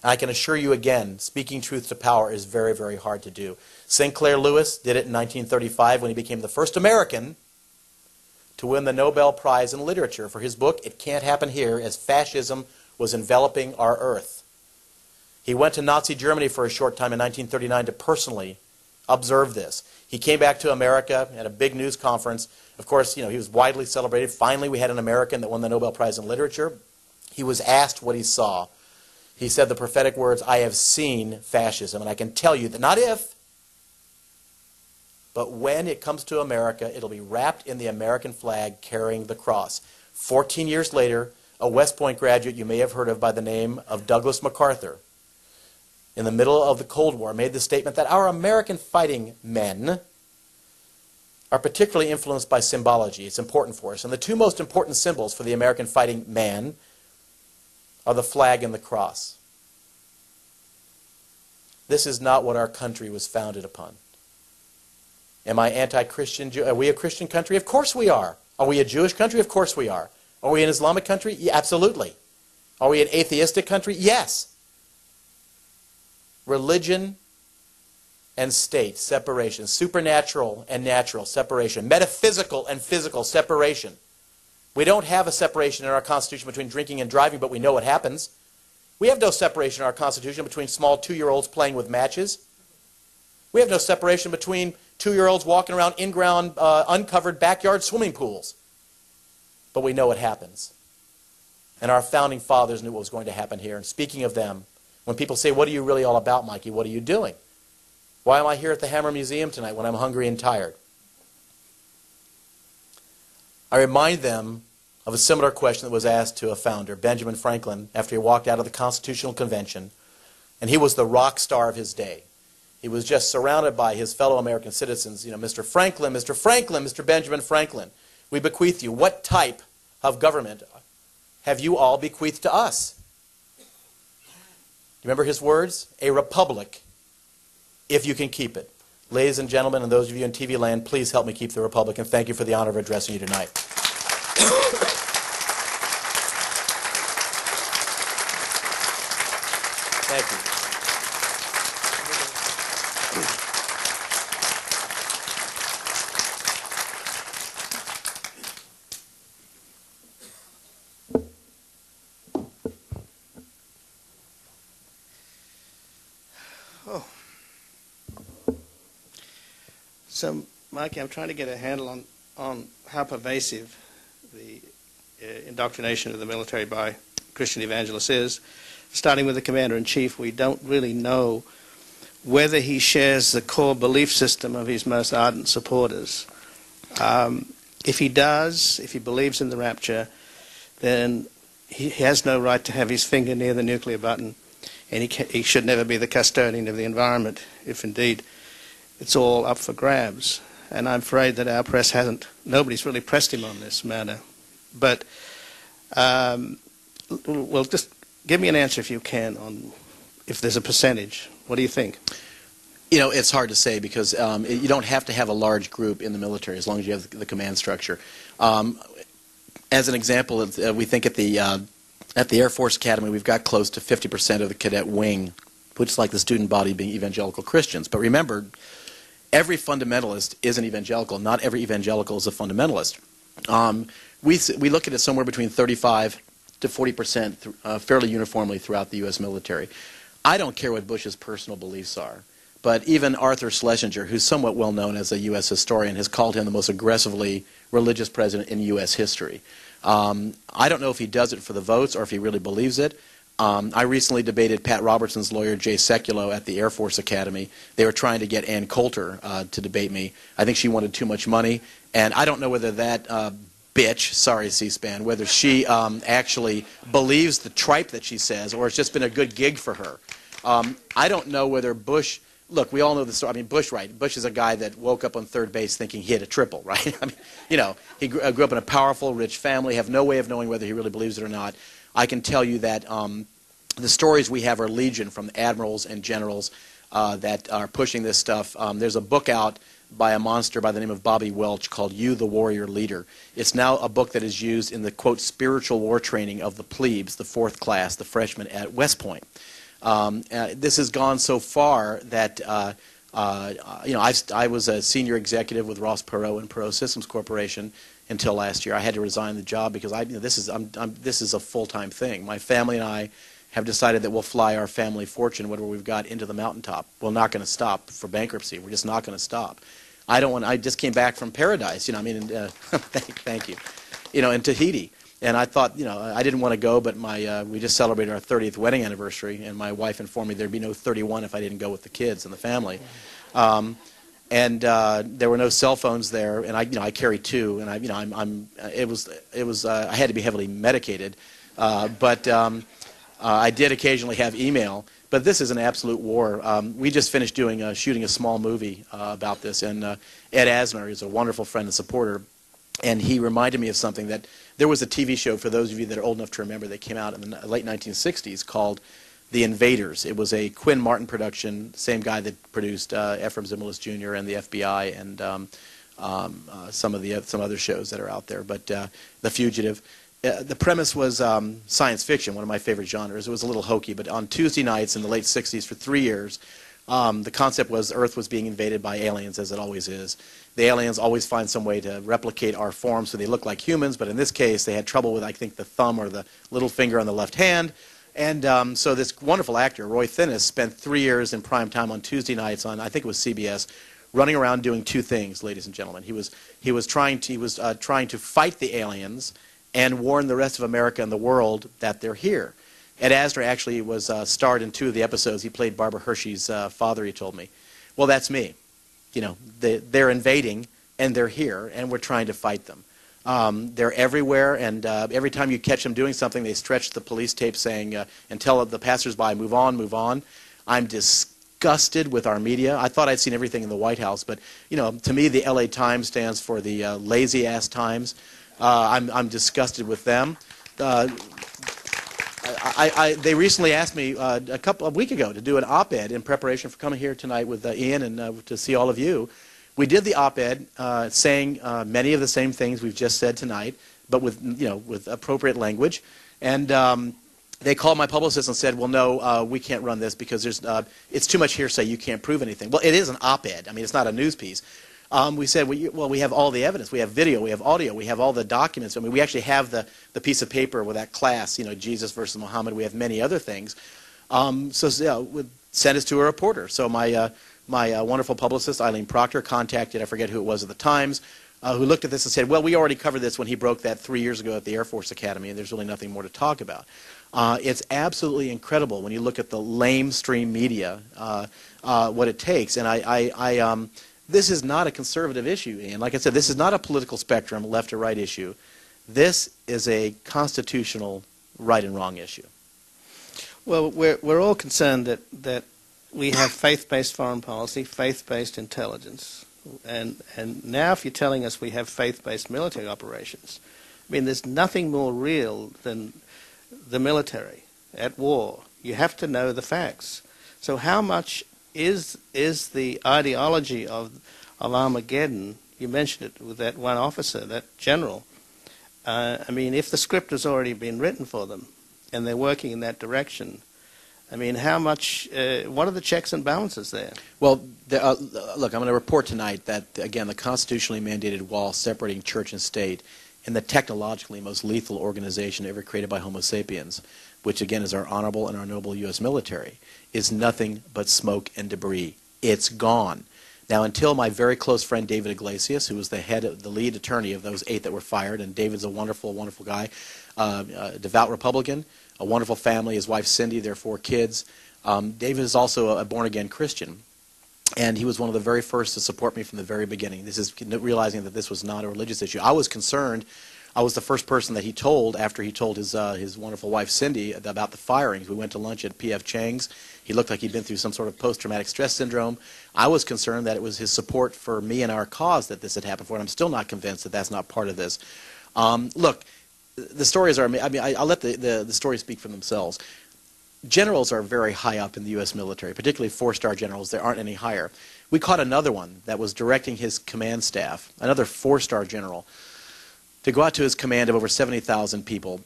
And I can assure you again, speaking truth to power is very, very hard to do. Sinclair Lewis did it in 1935 when he became the first American to win the Nobel Prize in Literature for his book, It Can't Happen Here, as Fascism Was Enveloping Our Earth. He went to Nazi Germany for a short time in 1939 to personally observe this. He came back to America at a big news conference. Of course, he was widely celebrated. Finally, we had an American that won the Nobel Prize in Literature. He was asked what he saw. He said the prophetic words, "I have seen fascism, and I can tell you that not if, but when it comes to America, it'll be wrapped in the American flag carrying the cross." 14 years later, a West Point graduate you may have heard of by the name of Douglas MacArthur, in the middle of the Cold War, made the statement that our American fighting men are particularly influenced by symbology. It's important for us. And the two most important symbols for the American fighting man are the flag and the cross. This is not what our country was founded upon. Am I anti-Christian? Are we a Christian country? Of course we are. Are we a Jewish country? Of course we are. Are we an Islamic country? Yeah, absolutely. Are we an atheistic country? Yes. Religion and state, separation. Supernatural and natural, separation. Metaphysical and physical, separation. We don't have a separation in our Constitution between drinking and driving, but we know what happens. We have no separation in our Constitution between small 2-year-olds playing with matches. We have no separation between 2-year-olds walking around in-ground, uncovered backyard swimming pools. But we know what happens. And our founding fathers knew what was going to happen here. And speaking of them, when people say, "What are you really all about, Mikey? What are you doing? Why am I here at the Hammer Museum tonight when I'm hungry and tired?" I remind them of a similar question that was asked to a founder, Benjamin Franklin, after he walked out of the Constitutional Convention. And he was the rock star of his day. He was just surrounded by his fellow American citizens. Mr. Franklin, Mr. Franklin, Mr. Benjamin Franklin, we bequeath you. What type of government have you all bequeathed to us? You remember his words? A republic, if you can keep it. Ladies and gentlemen, and those of you in TV land, please help me keep the republic, and thank you for the honor of addressing you tonight. Thank you. Oh. So, Mikey, I'm trying to get a handle on how pervasive the indoctrination of the military by Christian evangelists is. Starting with the Commander-in-Chief, we don't really know whether he shares the core belief system of his most ardent supporters. If he does, if he believes in the rapture, then he has no right to have his finger near the nuclear button, and he should never be the custodian of the environment, if indeed it's all up for grabs. And I'm afraid that our press nobody's really pressed him on this matter. But, well, just give me an answer if you can on if there's a percentage. What do you think? It's hard to say because you don't have to have a large group in the military as long as you have the command structure. As an example, we think at the Air Force Academy we've got close to 50% of the cadet wing, which is like the student body being evangelical Christians. But remember, every fundamentalist is an evangelical. Not every evangelical is a fundamentalist. We look at it somewhere between 35 to 40% fairly uniformly throughout the U.S. military. I don't care what Bush's personal beliefs are, but even Arthur Schlesinger, who's somewhat well known as a U.S. historian, has called him the most aggressively religious president in U.S. history. I don't know if he does it for the votes or if he really believes it. I recently debated Pat Robertson's lawyer, Jay Sekulow, at the Air Force Academy. They were trying to get Ann Coulter to debate me. I think she wanted too much money, and I don't know whether that bitch, sorry C-SPAN, whether she actually believes the tripe that she says or it's just been a good gig for her. I don't know whether Bush, look, we all know the story. I mean, Bush, right? Bush is a guy that woke up on third base thinking he hit a triple, right? I mean, he grew up in a powerful, rich family, have no way of knowing whether he really believes it or not. I can tell you that the stories we have are legion from admirals and generals that are pushing this stuff. There's a book out by a monster by the name of Bobby Welch called You, the Warrior Leader. It's now a book that is used in the, quote, spiritual war training of the plebes, the fourth class, the freshmen at West Point. This has gone so far that I was a senior executive with Ross Perot and Perot Systems Corporation until last year. I had to resign the job because this is a full-time thing. My family and I have decided that we'll fly our family fortune, whatever we've got, into the mountaintop. We're not going to stop for bankruptcy. We're just not going to stop. I just came back from paradise, thank you, in Tahiti. And I thought, I didn't want to go, but we just celebrated our 30th wedding anniversary, and my wife informed me there'd be no 31 if I didn't go with the kids and the family. There were no cell phones there, and I carry two, and I had to be heavily medicated, but I did occasionally have email. But this is an absolute war. We just finished shooting a small movie about this, and Ed Asner is a wonderful friend and supporter, and he reminded me of something that there was a TV show, for those of you that are old enough to remember, that came out in the late 1960s called The Invaders. It was a Quinn Martin production, same guy that produced Ephraim Zimbalist Jr. and the FBI and some other shows that are out there. But The Fugitive. The premise was science fiction, one of my favorite genres. It was a little hokey, but on Tuesday nights in the late 60s for 3 years, the concept was Earth was being invaded by aliens, as it always is. The aliens always find some way to replicate our form so they look like humans, but in this case they had trouble with, I think, the thumb or the little finger on the left hand. And so this wonderful actor, Roy Thinnis, spent 3 years in prime time on Tuesday nights on, I think it was CBS, running around doing two things, ladies and gentlemen. He was trying to fight the aliens and warn the rest of America and the world that they're here. Ed Asner actually was starred in 2 of the episodes. He played Barbara Hershey's father, he told me. Well, that's me. They're invading, and they're here, and we're trying to fight them. They're everywhere, and every time you catch them doing something, they stretch the police tape saying, and tell the passersby, move on, move on. I'm disgusted with our media. I thought I'd seen everything in the White House, but, to me, the LA Times stands for the lazy-ass Times. I'm disgusted with them. They recently asked me a week ago to do an op-ed in preparation for coming here tonight with Ian and to see all of you. We did the op-ed saying many of the same things we've just said tonight, but with appropriate language. And they called my publicist and said, well, no, we can't run this because it's too much hearsay. You can't prove anything. Well, it is an op-ed. I mean, it's not a news piece. We said, well, we have all the evidence. We have video, we have audio, we have all the documents. I mean, we actually have the piece of paper with that class, Jesus versus Muhammad. We have many other things. Send us to a reporter. So my wonderful publicist, Eileen Proctor, contacted, I forget who it was at the Times, who looked at this and said, well, we already covered this when he broke that 3 years ago at the Air Force Academy, and there's really nothing more to talk about. It's absolutely incredible when you look at the lamestream media, what it takes. And this is not a conservative issue, Ian. Like I said, this is not a political spectrum, left or right issue. This is a constitutional right and wrong issue. Well, we're all concerned that we have faith-based foreign policy, faith-based intelligence, and now if you're telling us we have faith-based military operations, I mean, there's nothing more real than the military at war. You have to know the facts. So how much is the ideology of Armageddon? You mentioned it with that one officer, that general. I mean, if the script has already been written for them and they're working in that direction, I mean, how much, what are the checks and balances there? Well, look, I'm going to report tonight that, again, the constitutionally mandated wall separating church and state and the technologically most lethal organization ever created by Homo sapiens, which, again, is our honorable and our noble U.S. military, is nothing but smoke and debris. It's gone. Now, until my very close friend David Iglesias, who was the lead attorney of those 8 that were fired, and David's a wonderful, wonderful guy, a devout Republican, a wonderful family, his wife Cindy, their 4 kids. David is also a born-again Christian, and he was one of the very first to support me from the very beginning. This is realizing that this was not a religious issue. I was concerned. I was the first person that he told after he told his wonderful wife Cindy about the firings. We went to lunch at P.F. Chang's. He looked like he'd been through some sort of post-traumatic stress syndrome. I was concerned that it was his support for me and our cause that this had happened for, and I'm still not convinced that that's not part of this. Look, the stories are, I mean, I'll let the stories speak for themselves. Generals are very high up in the U.S. military, particularly 4-star generals. There aren't any higher. We caught another one that was directing his command staff, another 4-star general, to go out to his command of over 70,000 people